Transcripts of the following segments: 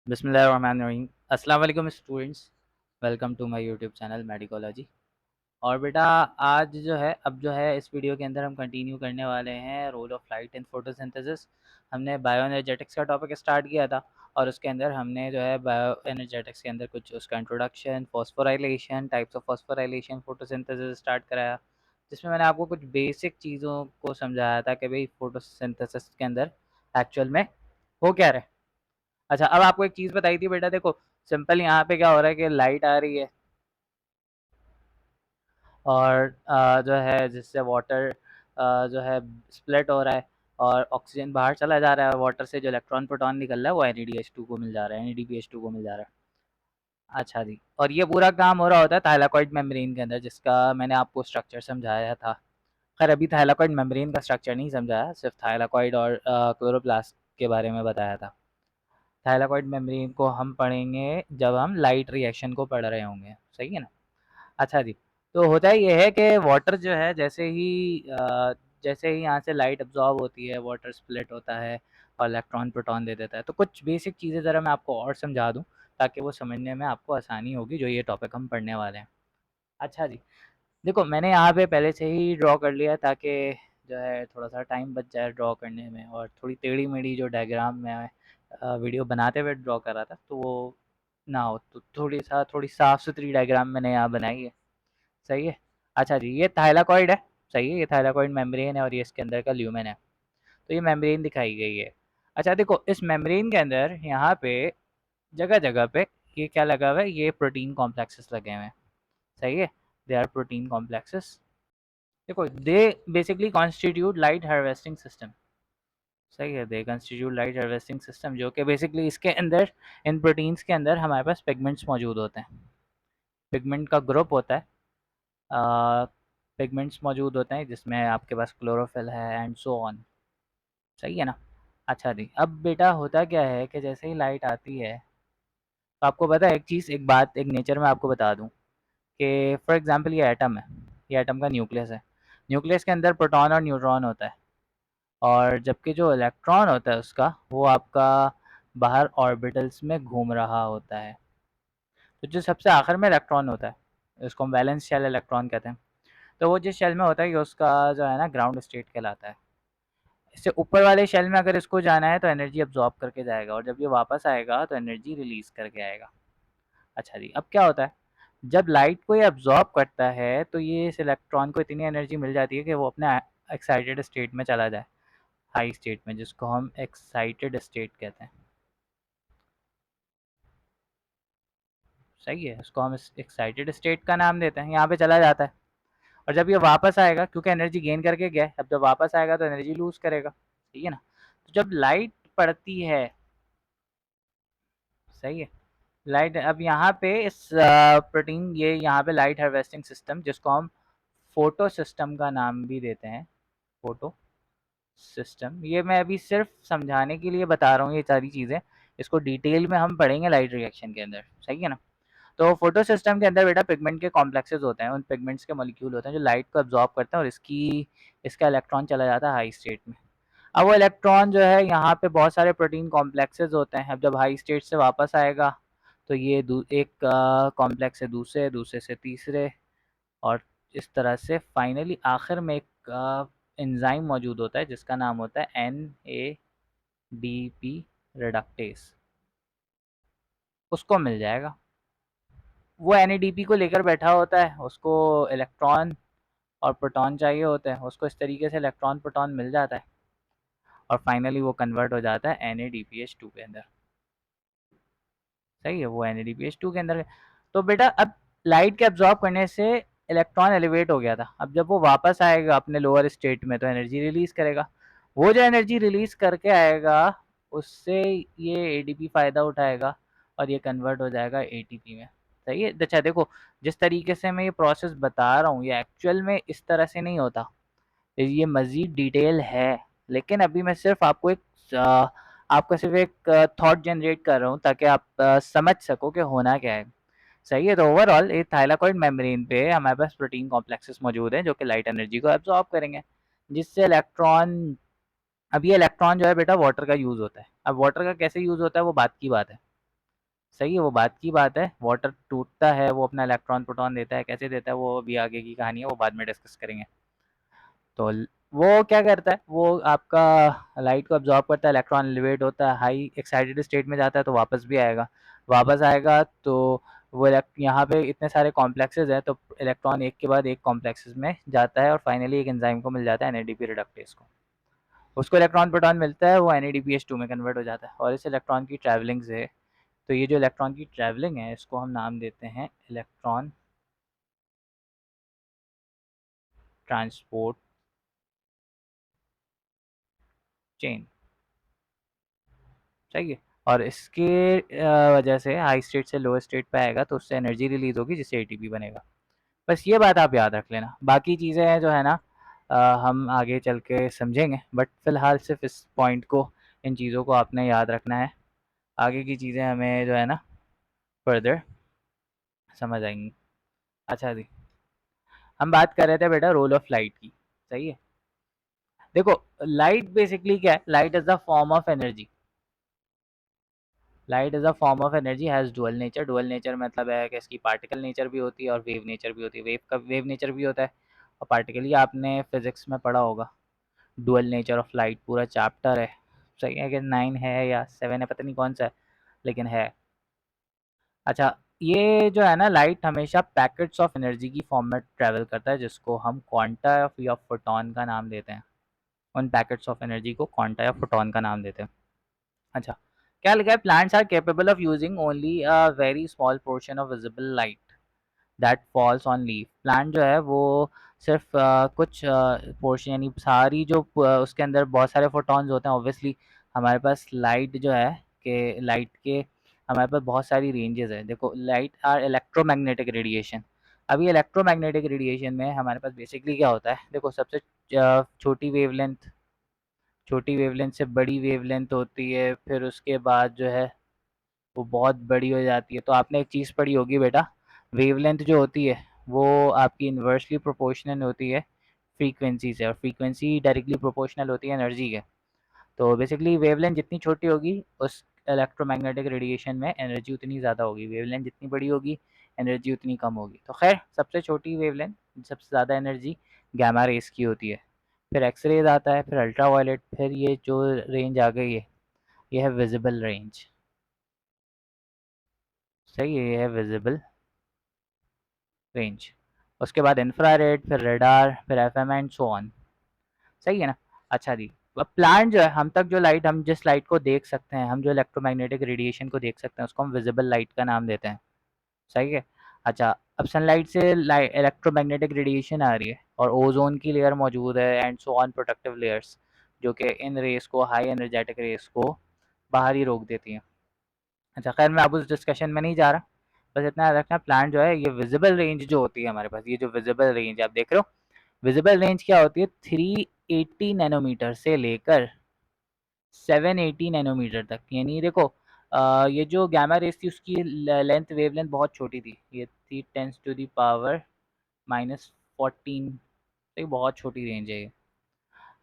बिस्मिल्लाहिर्रहमानिर्रहीम। अस्सलाम वालेकुम students, welcome to my YouTube channel Medicology. और बेटा आज जो है इस वीडियो के अंदर हम कंटिन्यू करने वाले हैं role of light in photosynthesis. हमने बायो एनर्जेटिक्स का टॉपिक स्टार्ट किया था और उसके अंदर हमने जो है बायो एनर्जेटिक्स के अंदर कुछ उसका introduction, phosphorylation, types of phosphorylation, photosynthesis start कराया, जिसमें मैंने आपको कुछ बेसिक चीज़ों को समझाया था कि भाई फोटोसिंथेसिस के अंदर एक्चुअल में हो क्या रहा है। अच्छा, अब आपको एक चीज़ बताई थी बेटा, देखो सिंपल यहाँ पे क्या हो रहा है कि लाइट आ रही है और जो है जिससे वाटर जो है स्प्लिट हो रहा है और ऑक्सीजन बाहर चला जा रहा है। वाटर से जो इलेक्ट्रॉन प्रोटॉन निकल रहा है वो NADH2 को मिल जा रहा है, NADPH2 को मिल जा रहा है। अच्छा जी, और ये पूरा काम हो रहा होता है थाइलाकॉइड मेम्ब्रेन के अंदर, जिसका मैंने आपको स्ट्रक्चर समझाया था। खैर अभी थाइलाकॉइड मेम्ब्रेन का स्ट्रक्चर नहीं समझाया, सिर्फ थाइलाकॉइड और क्लोरोप्लास्ट के बारे में बताया था। थाइलाकॉइड मेम्ब्रेन को हम पढ़ेंगे जब हम लाइट रिएक्शन को पढ़ रहे होंगे, सही है ना। अच्छा जी, तो होता ये है कि वाटर जो है जैसे ही यहाँ से लाइट अब्जॉर्ब होती है, वाटर स्प्लिट होता है और इलेक्ट्रॉन प्रोटॉन दे देता है। तो कुछ बेसिक चीज़ें ज़रा मैं आपको और समझा दूँ ताकि वो समझने में आपको आसानी होगी जो ये टॉपिक हम पढ़ने वाले हैं। अच्छा जी, देखो मैंने यहाँ पे पहले से ही ड्रॉ कर लिया ताकि जो है थोड़ा-सा टाइम बच जाए ड्रॉ करने में, और थोड़ी टेढ़ी-मेढ़ी जो डायग्राम मैं वीडियो बनाते हुए ड्रॉ कर रहा था तो वो ना हो, तो थोड़ी साफ़-सुथरी डायग्राम मैंने यहाँ बनाई है। सही है। अच्छा जी, ये थाइलाकॉइड है, सही है, ये थाइलाकॉइड मेम्ब्रेन है और ये इसके अंदर का ल्यूमेन है। तो ये मेम्ब्रेन दिखाई गई है। अच्छा देखो, इस मेम्ब्रेन के अंदर यहाँ पे जगह-जगह पे ये क्या लगा हुआ है, ये प्रोटीन कॉम्प्लेक्सेस लगे हुए हैं। सही है, दे आर प्रोटीन कॉम्प्लेक्सेस। देखो they basically constitute light harvesting system. सही है, they constitute light harvesting system, जो कि बेसिकली इसके अंदर, इन प्रोटीन्स के अंदर हमारे पास पिगमेंट्स मौजूद होते हैं। पिगमेंट का ग्रुप होता है, पिगमेंट्स मौजूद होते हैं जिसमें आपके पास क्लोरोफिल है एंड सो ऑन। सही है ना। अच्छा जी, अब बेटा होता क्या है कि जैसे ही लाइट आती है तो आपको पता है एक चीज़, एक बात, एक नेचर में आपको बता दूं कि फॉर एग्जांपल ये एटम है, ये एटम का न्यूक्लियस है। न्यूक्लियस के अंदर प्रोटॉन और न्यूट्रॉन होता है, और जबकि जो इलेक्ट्रॉन होता है उसका, वो आपका बाहर ऑर्बिटल्स में घूम रहा होता है। तो जो सबसे आखिर में इलेक्ट्रॉन होता है, उसको हम वैलेंस शेल इलेक्ट्रॉन कहते हैं। तो वो जिस शेल में होता है, ये उसका जो है ना ग्राउंड स्टेट कहलाता है। इससे ऊपर वाले शेल में अगर इसको जाना है तो एनर्जी अब्जॉर्ब करके जाएगा, और जब ये वापस आएगा तो एनर्जी रिलीज करके आएगा। अच्छा जी, अब क्या होता है, जब लाइट को ये अब्जॉर्ब करता है तो ये इस इलेक्ट्रॉन को इतनी एनर्जी मिल जाती है कि वो अपने एक्साइटेड स्टेट में चला जाए, हाई स्टेट में, जिसको हम एक्साइटेड स्टेट कहते हैं। सही है, उसको हम एक्साइटेड स्टेट का नाम देते हैं। यहाँ पे चला जाता है और जब ये वापस आएगा, क्योंकि एनर्जी गेन करके गया है, अब जब वापस आएगा तो एनर्जी लूज करेगा। ठीक है ना। तो जब लाइट पड़ती है, सही है, लाइट, अब यहाँ पे इस प्रोटीन, ये यहाँ पे लाइट हार्वेस्टिंग सिस्टम, जिसको हम फोटो सिस्टम का नाम भी देते हैं, फोटो सिस्टम। ये मैं अभी सिर्फ समझाने के लिए बता रहा हूँ ये सारी चीज़ें, इसको डिटेल में हम पढ़ेंगे लाइट रिएक्शन के अंदर, सही है ना। तो फोटो सिस्टम के अंदर बेटा पिगमेंट के कॉम्प्लेक्सेस होते हैं, उन पिगमेंट्स के मॉलिक्यूल होते हैं जो लाइट को अब्जॉर्ब करते हैं, और इसका इलेक्ट्रॉन चला जाता है हाई स्टेट में। अब वो इलेक्ट्रॉन जो है, यहाँ पे बहुत सारे प्रोटीन कॉम्प्लेक्सेस होते हैं, अब जब हाई स्टेट से वापस आएगा तो ये एक कॉम्प्लेक्स से दूसरे, दूसरे से तीसरे, और इस तरह से फाइनली आखिर में एक एंजाइम मौजूद होता है जिसका नाम होता है NADP रिडक्टेस, उसको मिल जाएगा। वो NADP को लेकर बैठा होता है, उसको इलेक्ट्रॉन और प्रोटॉन चाहिए होते हैं, उसको इस तरीके से इलेक्ट्रॉन प्रोटॉन मिल जाता है और फाइनली वो कन्वर्ट हो जाता है NADPH2 के अंदर। सही है, वो NADPH2 के अंदर। तो बेटा अब लाइट के एब्जॉर्ब करने से इलेक्ट्रॉन एलिवेट हो गया था, अब जब वो वापस आएगा अपने लोअर स्टेट में तो एनर्जी रिलीज करेगा। वो जो एनर्जी रिलीज करके आएगा उससे ये ADP फ़ायदा उठाएगा और ये कन्वर्ट हो जाएगा ATP में। सही है। अच्छा देखो, जिस तरीके से मैं ये प्रोसेस बता रहा हूँ ये एक्चुअल में इस तरह से नहीं होता, ये मज़ीद डिटेल है, लेकिन अभी मैं सिर्फ आपको आपका सिर्फ एक थॉट जनरेट कर रहा हूँ ताकि आप समझ सको कि होना क्या है। सही है। तो ओवरऑल एक थाइलाकॉइड मेम्ब्रेन पे हमारे पास प्रोटीन कॉम्प्लेक्सेस मौजूद हैं जो कि लाइट एनर्जी को एब्जॉर्ब करेंगे, जिससे इलेक्ट्रॉन, अब ये इलेक्ट्रॉन जो है बेटा वाटर का यूज़ होता है। अब वाटर का कैसे यूज़ होता है वो बात की बात है। सही है, वो बात की बात है। वाटर टूटता है, वो अपना इलेक्ट्रॉन प्रोटॉन देता है, कैसे देता है वो अभी आगे की कहानी है, वो बाद में डिस्कस करेंगे। तो वो क्या करता है, वो आपका लाइट को अब्जॉर्ब करता है, इलेक्ट्रॉन एलिवेट होता है, हाई एक्साइटेड स्टेट में जाता है, तो वापस भी आएगा। वापस आएगा तो वो यहाँ पे इतने सारे कॉम्प्लेक्सेस हैं, तो इलेक्ट्रॉन एक के बाद एक कॉम्प्लेक्सेस में जाता है और फाइनली एक एंजाइम को मिल जाता है, एन रिडक्टेज को। उसको इलेक्ट्रॉन प्रोटॉन मिलता है, वो NADPH2 में कन्वर्ट हो जाता है और इस इलेक्ट्रॉन की ट्रैवलिंग से, तो ये जो इलेक्ट्रॉन की ट्रैवलिंग है इसको हम नाम देते हैं इलेक्ट्रॉन ट्रांसपोर्ट चेन। सही है। और इसके वजह से हाई स्टेट से लो स्टेट पे आएगा तो उससे एनर्जी रिलीज होगी जिससे ATP बनेगा। बस ये बात आप याद रख लेना, बाकी चीज़ें हैं जो है ना हम आगे चल के समझेंगे, बट फ़िलहाल सिर्फ इस पॉइंट को, इन चीज़ों को आपने याद रखना है। आगे की चीज़ें हमें जो है ना फर्दर समझ आएंगी। अच्छा जी, हम बात कर रहे थे बेटा रोल ऑफ लाइट की। सही है। देखो, लाइट बेसिकली क्या है, light is the form of energy. Light is a form of energy, has dual nature. Dual nature मतलब है कि इसकी पार्टिकल नेचर भी होती है और वेव नेचर भी होती है। वेव का वेव नेचर भी होता है और पार्टिकल, ये आपने फिजिक्स में पढ़ा होगा। डुअल नेचर ऑफ लाइट पूरा चैप्टर है। सही है कि 9 है या 7 है, पता नहीं कौन सा है, लेकिन है। अच्छा, ये जो है ना लाइट हमेशा पैकेट्स ऑफ एनर्जी की फॉर्म में ट्रैवल करता है, जिसको हम क्वांटा या फोटॉन का नाम देते हैं। उन पैकेट्स ऑफ एनर्जी को क्वांटा या फोटॉन का नाम देते हैं। अच्छा, क्या लिखा है, plants are capable of using only a very small portion of visible light that falls on leaf. Plant जो है वो सिर्फ कुछ पोर्शन, यानी सारी जो उसके अंदर बहुत सारे फोटॉन्स होते हैं। ऑब्वियसली हमारे पास लाइट जो है, कि लाइट के हमारे पास बहुत सारी रेंजेस है। देखो, लाइट आर इलेक्ट्रोमैग्नेटिक रेडिएशन। अभी इलेक्ट्रोमैग्नेटिक रेडिएशन में हमारे पास बेसिकली क्या होता है, देखो सबसे छोटी वेवलेंथ, छोटी वेवलेंथ से बड़ी वेवलेंथ होती है, फिर उसके बाद जो है वो बहुत बड़ी हो जाती है। तो आपने एक चीज़ पढ़ी होगी बेटा, वेवलेंथ जो होती है वो आपकी इन्वर्सली प्रोपोर्शनल होती है फ्रीक्वेंसी से, और फ्रीक्वेंसी डायरेक्टली प्रोपोर्शनल होती है एनर्जी के। तो बेसिकली वेवलेंथ जितनी छोटी होगी उस इलेक्ट्रोमैग्नेटिक रेडिएशन में एनर्जी उतनी ज़्यादा होगी, वेवलेंथ जितनी बड़ी होगी एनर्जी उतनी कम होगी। तो खैर, सबसे छोटी वेवलेंथ, सबसे ज़्यादा एनर्जी गैमा रेस की होती है, फिर एक्सरेज आता है, फिर अल्ट्रावायलेट, फिर ये जो रेंज आ गई है ये है विजिबल रेंज। सही है, ये है विजिबल रेंज। उसके बाद इंफ्रारेड, फिर रेडार, फिर एफएम एंड सो ऑन। सही है ना। अच्छा जी, अब प्लांट जो है, हम तक जो लाइट, हम जिस लाइट को देख सकते हैं, हम जो इलेक्ट्रोमैग्नेटिक रेडिएशन को देख सकते हैं उसको हम विजिबल लाइट का नाम देते हैं। सही है। अच्छा, अब सनलाइट से इलेक्ट्रोमैग्नेटिक रेडिएशन आ रही है और ओजोन की लेयर मौजूद है and so on protective layers, जो कि इन रेस को, हाई एनर्जेटिक रेस को बाहर ही रोक देती हैं। अच्छा, खैर मैं अब उस डिस्कशन में नहीं जा रहा, बस इतना याद रखना, प्लांट जो है ये विजिबल रेंज जो होती है हमारे पास, ये जो विजिबल रेंज आप देख रहे हो, विजिबल रेंज क्या होती है, 380 नैनोमीटर से लेकर 780 नैनोमीटर तक। यानी देखो, ये जो गामा रेस थी उसकी लेंथ, वेवलेंथ बहुत छोटी थी, ये थी 10 टू द पावर -14। तो ये बहुत छोटी रेंज है ये।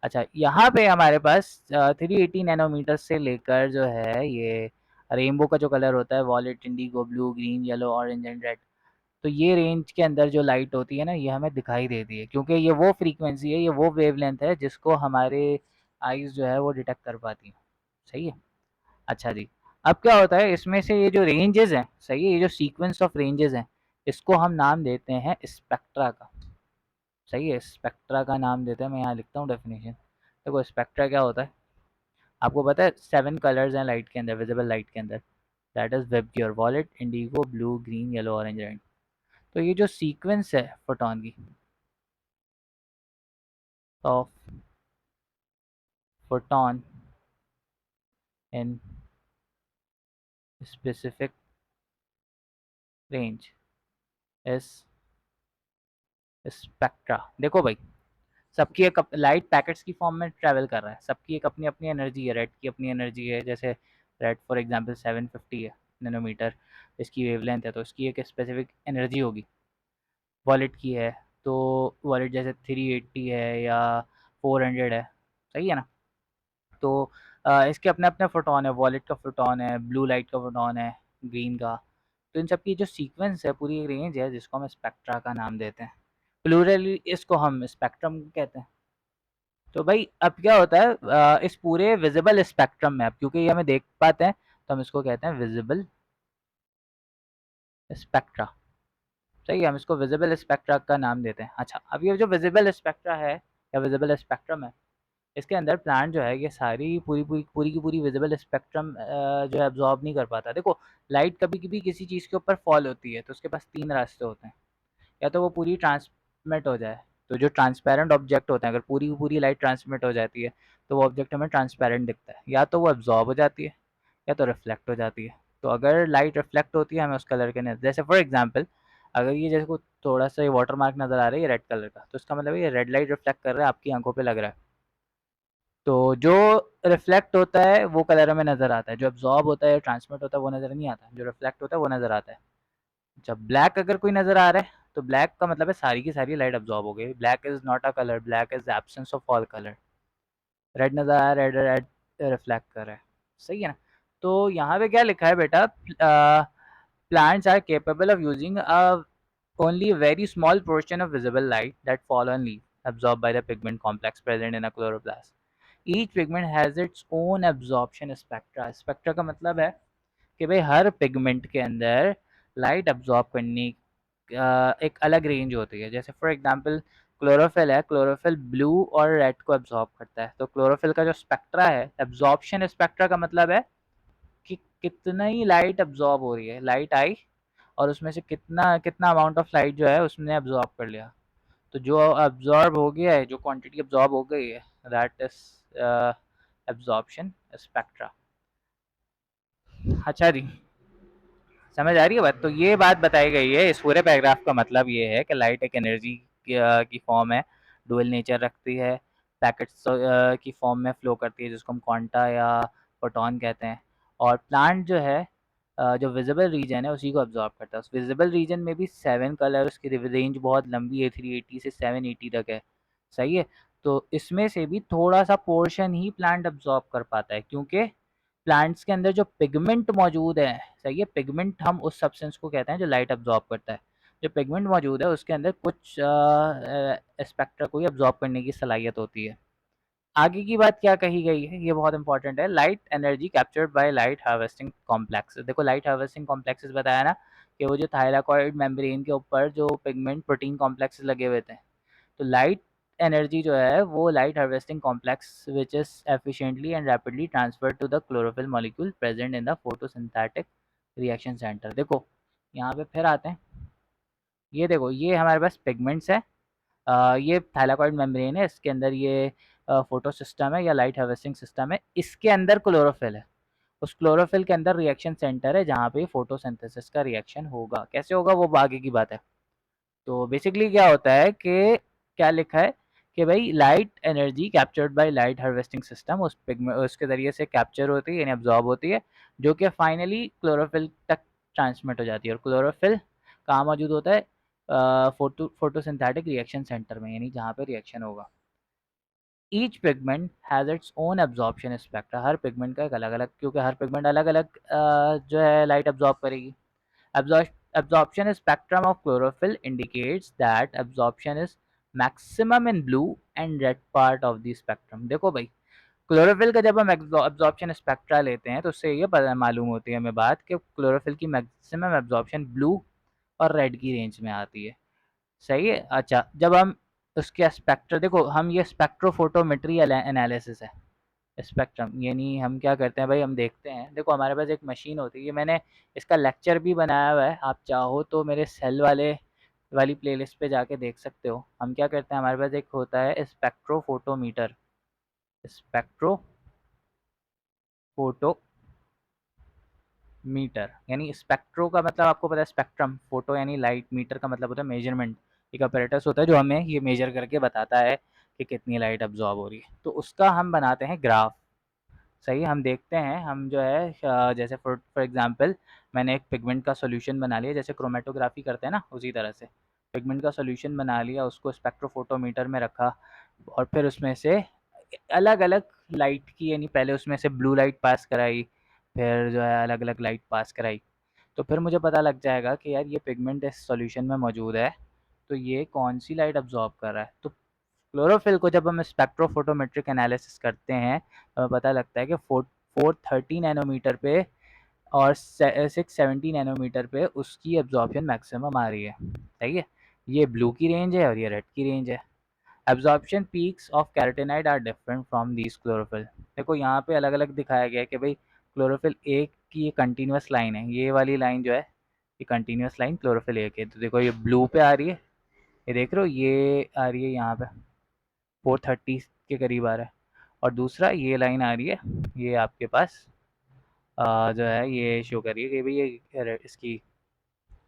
अच्छा, यहाँ पे हमारे पास 380 नैनोमीटर से लेकर जो है ये रेनबो का जो कलर होता है, wallet, indigo, blue, green, yellow, orange and red, तो ये रेंज के अंदर जो लाइट होती है ना ये हमें दिखाई देती है, क्योंकि ये वो फ्रीक्वेंसी है, ये वो वेवलेंथ है जिसको हमारे आईज जो है वो डिटेक्ट कर पाती हैं। सही है। अच्छा जी, अब क्या होता है, इसमें से ये जो रेंजेस हैं, सही है, ये जो सीक्वेंस ऑफ रेंजेस हैं इसको हम नाम देते हैं स्पेक्ट्रा का। सही है, स्पेक्ट्रा का नाम देते हैं। मैं यहाँ लिखता हूँ डेफिनेशन। देखो, स्पेक्ट्रा क्या होता है, आपको पता है 7 कलर्स हैं लाइट के अंदर, विजिबल लाइट के अंदर, that is VIBGYOR, violet, indigo, blue, green, yellow, orange, red. तो ये जो सीक्वेंस है फोटोन की, of photon in specific range is spectra. देखो भाई, सबकी एक लाइट पैकेट्स की फॉर्म में ट्रैवल कर रहा है, सबकी एक अपनी अपनी एनर्जी है। रेड की अपनी एनर्जी है, जैसे रेड फॉर एग्जांपल 750 है नैनोमीटर इसकी वेवलेंथ है, तो इसकी एक स्पेसिफिक एनर्जी होगी। वॉलेट की है तो वॉलेट जैसे 380 है या 400 है। सही है ना। तो इसके अपने अपने फोटोन है, वॉलेट का फोटोन है, ब्लू लाइट का फोटोन है, ग्रीन का। तो इन सब की जो सीक्वेंस है, पूरी एक रेंज है जिसको हम स्पेक्ट्रा का नाम देते हैं। प्लूरली इसको हम स्पेक्ट्रम कहते हैं। तो भाई अब क्या होता है इस पूरे विजिबल स्पेक्ट्रम में, अब क्योंकि ये हमें देख पाते हैं तो हम इसको कहते हैं विजिबल स्पेक्ट्रा। सही है, हम इसको विजिबल स्पेक्ट्रा का नाम देते हैं। अच्छा, अब ये जो विजिबल स्पेक्ट्रा है या विजिबल स्पेक्ट्रम है, इसके अंदर प्लांट जो है ये सारी पूरी की पूरी विजिबल स्पेक्ट्रम जो है एब्जॉर्ब नहीं कर पाता। देखो, लाइट कभी कभी किसी चीज़ के ऊपर फॉल होती है तो उसके पास तीन रास्ते होते हैं। या तो वो पूरी ट्रांसमिट हो जाए, तो जो ट्रांसपेरेंट ऑब्जेक्ट होते हैं, अगर पूरी की पूरी लाइट ट्रांसमिट हो जाती है तो वो ऑब्जेक्ट हमें ट्रांसपेरेंट दिखता है। या तो वो एब्जॉर्ब हो जाती है या तो रिफ्लेक्ट हो जाती है। तो अगर लाइट रिफ्लेक्ट होती है हमें उस कलर के नहीं, जैसे फॉर एग्जांपल अगर ये जैसे को थोड़ा सा ये वाटर मार्क नज़र आ रहा है ये रेड कलर का, तो इसका मतलब ये रेड लाइट रिफ्लेक्ट कर रहा है, आपकी आंखों पे लग रहा है। तो जो रिफ्लेक्ट होता है वो कलर हमें नज़र आता है, जो एब्जॉर्ब होता है ट्रांसमिट होता है वो नज़र नहीं आता, जो रिफ्लेक्ट होता है वो नज़र आता है। जब ब्लैक अगर कोई नज़र आ रहा है तो ब्लैक का मतलब है सारी की सारी लाइट एब्जॉर्ब हो गई। Black is not a colour, black is absence of all colour. Red नज़र आ रहा है, रेड रेड रिफ्लेक्ट कर रहा है। सही है ना? तो यहाँ पे क्या लिखा है बेटा, plants are capable of using a only a very small portion of visible light that fall on leaf absorbed by the pigment complex present in a chloroplast. Each pigment has its own absorption spectra. Spectra का मतलब है कि भाई हर pigment के अंदर light absorb करने एक अलग रेंज होती है। जैसे फॉर एग्जांपल क्लोरोफिल है, क्लोरोफिल ब्लू और रेड को अब्जॉर्ब करता है। तो क्लोरोफिल का जो स्पेक्ट्रा है, एब्जॉर्प्शन स्पेक्ट्रा का मतलब है कि कितना ही लाइट अब्जॉर्ब हो रही है, लाइट आई और उसमें से कितना कितना अमाउंट ऑफ लाइट जो है उसने अब्जॉर्ब कर लिया। तो जो अब्जॉर्ब हो गया है, जो क्वांटिटी अब्जॉर्ब हो गई है, दैट इज एब्जॉर्प्शन स्पेक्ट्रा। अच्छा जी, समझ आ रही है बात? तो ये बात बताई गई है इस पूरे पैराग्राफ का मतलब ये है कि लाइट एक एनर्जी की फॉर्म है, डुअल नेचर रखती है, पैकेट्स की फॉर्म में फ्लो करती है जिसको हम क्वांटा या फोटॉन कहते हैं। और प्लांट जो है जो विजिबल रीजन है उसी को अब्जॉर्ब करता है। उस विजिबल रीजन में भी 7 कलर, उसकी रेंज बहुत लंबी है, 380 से 780 तक है। सही है? तो इसमें से भी थोड़ा सा पोर्शन ही प्लांट अब्जॉर्ब कर पाता है, क्योंकि प्लांट्स के अंदर जो पिगमेंट मौजूद है, सही है, पिगमेंट हम उस सब्सटेंस को कहते हैं जो लाइट अब्जॉर्ब करता है। जो पिगमेंट मौजूद है उसके अंदर कुछ स्पेक्ट्रा को ही अब्जॉर्ब करने की सलाहियत होती है। आगे की बात क्या कही गई है ये बहुत इंपॉर्टेंट है। Light energy captured by light harvesting complexes. देखो, लाइट हार्वेस्टिंग कॉम्प्लेक्सेस बताया ना कि वो जो थायलाकॉइड मेम्ब्रेन के ऊपर जो पिगमेंट प्रोटीन कॉम्प्लेक्सेस लगे हुए थे। तो लाइट एनर्जी जो है वो light harvesting complex which is efficiently and rapidly transferred to the chlorophyll molecule present in the photosynthetic reaction centre. देखो, यहाँ पे फिर आते हैं। ये देखो, ये हमारे पास पिगमेंट्स है, ये थाइलाकॉइड मेम्ब्रेन है, इसके अंदर ये फोटो सिस्टम है या लाइट हार्वेस्टिंग सिस्टम है, इसके अंदर क्लोरोफिल है। उस क्लोरोफिल के अंदर रिएक्शन सेंटर है जहाँ पे फोटोसिंथेसिस का रिएक्शन होगा। कैसे होगा वो आगे की बात है। तो बेसिकली क्या होता है कि क्या लिखा है कि भाई light energy captured by light harvesting system उस पिगमेंट उसके ज़रिए से कैप्चर होती है यानी अब्जॉर्ब होती है, जो कि फाइनली क्लोरोफिल तक ट्रांसमिट हो जाती है। और क्लोरोफिल कहाँ मौजूद होता है? फोटोसिंथेटिक रिएक्शन सेंटर में, यानी जहाँ पे रिएक्शन होगा। Each pigment has its own absorption spectra. Her pigment का एक अलग अलग, क्योंकि हर पिगमेंट अलग अलग जो है लाइट अब्जॉर्ब करेगी। Absorption spectrum of chlorophyll indicates that absorption is maximum in blue and red part of the spectrum। देखो भाई, क्लोरोफिल का जब हम एब्जॉर्प्शन स्पेक्ट्रा लेते हैं तो उससे ये पता मालूम होती है हमें बात कि क्लोरोफिल की मैक्सिमम एब्जॉर्प्शन ब्लू और रेड की रेंज में आती है। सही है? अच्छा, जब हम उसके स्पेक्ट्रा, देखो हम ये स्पेक्ट्रोफोटोमेट्री एनालिसिस है। स्पेक्ट्रम यानी हम क्या करते हैं भाई, हम देखते हैं, देखो हमारे पास एक मशीन होती है, ये मैंने इसका लेक्चर भी बनाया हुआ है, आप चाहो तो मेरे सेल वाली प्लेलिस्ट पे जाके देख सकते हो। हम क्या करते हैं, हमारे पास एक होता है स्पेक्ट्रोफोटोमीटर। स्पेक्ट्रोफोटोमीटर यानी स्पेक्ट्रो का मतलब आपको पता है स्पेक्ट्रम, फोटो यानी लाइट, मीटर का मतलब होता है मेजरमेंट। एक अपरेटस होता है जो हमें ये मेजर करके बताता है कि कितनी लाइट अब्जॉर्ब हो रही है। तो उसका हम बनाते हैं ग्राफ। सही है? हम देखते हैं, हम जो है जैसे फॉर एग्जांपल मैंने एक पिगमेंट का सॉल्यूशन बना लिया, जैसे क्रोमेटोग्राफी करते हैं ना उसी तरह से पिगमेंट का सॉल्यूशन बना लिया, उसको स्पेक्ट्रोफोटोमीटर में रखा और फिर उसमें से अलग अलग लाइट की, यानी पहले उसमें से ब्लू लाइट पास कराई, फिर जो है अलग अलग लाइट पास कराई। तो फिर मुझे पता लग जाएगा कि यार ये पिगमेंट इस सॉल्यूशन में मौजूद है, तो ये कौन सी लाइट अब्जॉर्ब कर रहा है। तो क्लोरोफिल को जब हम स्पेक्ट्रोफोटोमेट्रिक एनालिसिस करते हैं तो हमें पता लगता है कि 430 नैनोमीटर पे और 670 नैनोमीटर पे उसकी एब्जॉर्प्शन मैक्सिमम आ रही है। सही है, ये ब्लू की रेंज है और ये रेड की रेंज है। Absorption peaks of carotenoid are different from these chlorophyll. देखो यहाँ पे अलग अलग दिखाया गया है कि भाई क्लोरोफिल एक की ये कंटिन्यूस लाइन है, ये वाली लाइन जो है ये कंटिन्यूस लाइन क्लोरोफिल एक है। तो देखो ये ब्लू पे आ रही है, ये देख रहे हो, ये आ रही है यहाँ पे 430 के करीब आ रहा है। और दूसरा ये लाइन आ रही है, ये आपके पास जो है ये शो कर रही है कि भाई ये इसकी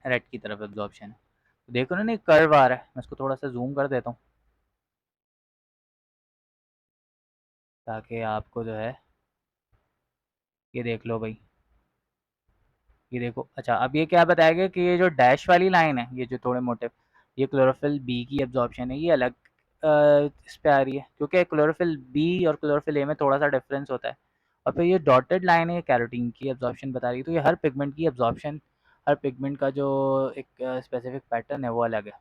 रेड की तरफ एब्जॉर्प्शन है। तो देखो ना, नहीं कर्व आ रहा है। मैं इसको थोड़ा सा जूम कर देता हूँ ताकि आपको जो है ये देख लो भाई, ये देखो। अच्छा, अब ये क्या बताया गया कि ये जो डैश वाली लाइन है, ये जो थोड़े मोटे, ये क्लोरोफिल बी की एब्जॉर्प्शन है, ये अलग इस पे आ रही है क्योंकि क्लोरोफिल बी और क्लोरोफिल ए में थोड़ा सा डिफरेंस होता है। और फिर ये डॉटेड लाइन है, ये कैरोटीन की एब्जॉर्प्शन बता रही है। तो ये हर पिगमेंट की एब्जॉर्प्शन, हर पिगमेंट का जो एक स्पेसिफिक पैटर्न है वो अलग है।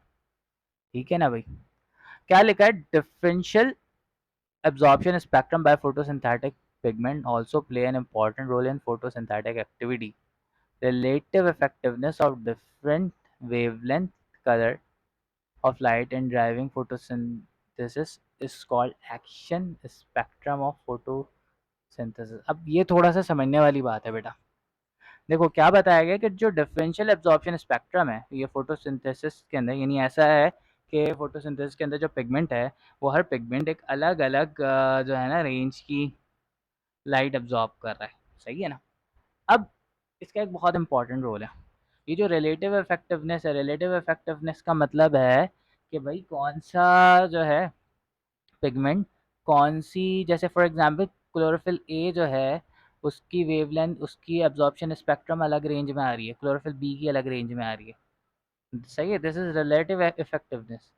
ठीक है ना भाई। क्या लिखा है, differential absorption spectrum by photosynthetic pigment also play an important role in photosynthetic activity. Relative effectiveness of different wavelength color of light in driving photosynthesis is called action spectrum of photosynthesis. अब ये थोड़ा सा समझने वाली बात है बेटा। देखो क्या बताया गया कि जो डिफरेंशियल एब्जॉर्प्शन स्पेक्ट्रम है ये फोटोसिंथेसिस के अंदर, यानी ऐसा है कि फोटोसिंथेसिस के अंदर जो पिगमेंट है वो हर पिगमेंट एक अलग अलग जो है ना रेंज की लाइट एब्जॉर्ब कर रहा है। सही है ना। अब इसका एक बहुत इंपॉर्टेंट रोल है, ये जो रिलेटिव इफेक्टिवनेस है। रिलेटिव इफेक्टिवनेस का मतलब है कि भाई कौन सा जो है पिगमेंट, कौन सी, जैसे फॉर एग्जांपल क्लोरोफिल ए जो है उसकी वेवलेंथ, उसकी एब्जॉर्प्शन स्पेक्ट्रम अलग रेंज में आ रही है, क्लोरोफिल बी की अलग रेंज में आ रही है। सही है, दिस इज रिलेटिव इफेक्टिवनेस।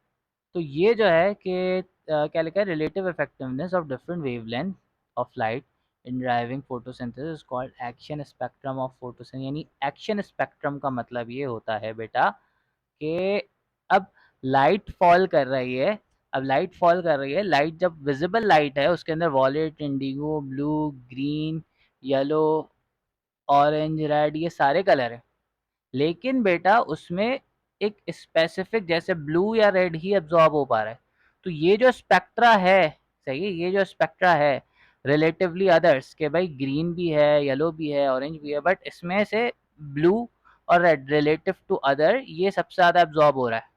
तो ये जो है कि क्या लिखा है, relative effectiveness of different wavelength of light in driving photosynthesis called action spectrum of photosynthesis. यानी एक्शन स्पेक्ट्रम का मतलब ये होता है बेटा कि अब लाइट फॉल कर रही है, अब लाइट फॉल कर रही है, लाइट जब विजिबल लाइट है उसके अंदर wallet, indigo, blue, green, yellow, orange, red, ये सारे कलर हैं। लेकिन बेटा उसमें एक स्पेसिफिक, जैसे ब्लू या रेड ही एब्जॉर्ब हो पा रहा है। तो ये जो स्पेक्ट्रा है, सही है, ये जो स्पेक्ट्रा है रिलेटिवली अदर्स, के भाई ग्रीन भी है, येलो भी है, ऑरेंज भी है, बट इसमें से ब्लू और रेड रिलेटिव टू अदर ये सबसे ज़्यादा एब्जॉर्ब हो रहा है।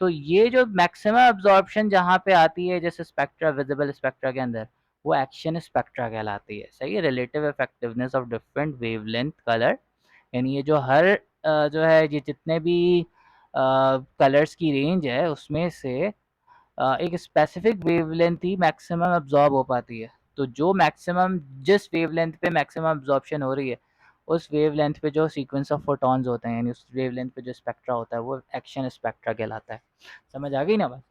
तो ये जो मैक्सिमम एब्जॉर्प्शन जहाँ पे आती है जैसे स्पेक्ट्रा, विजिबल स्पेक्ट्रा के अंदर, वो एक्शन स्पेक्ट्रा कहलाती है। सही है, relative effectiveness of different wavelength colour. यानी ये जो हर जो है ये जितने भी कलर्स की रेंज है उसमें से एक स्पेसिफिक वेवलेंथ ही मैक्सिमम एब्जॉर्ब हो पाती है। तो जो मैक्सिमम, जिस वेवलेंथ पे मैक्सिमम एब्जॉर्प्शन हो रही है उस वेवलेंथ पे जो सीक्वेंस ऑफ फोटॉन्स होते हैं, यानी उस वेवलेंथ पे जो स्पेक्ट्रा होता है वो एक्शन स्पेक्ट्रा कहलाता है। समझ आ गई ना बात।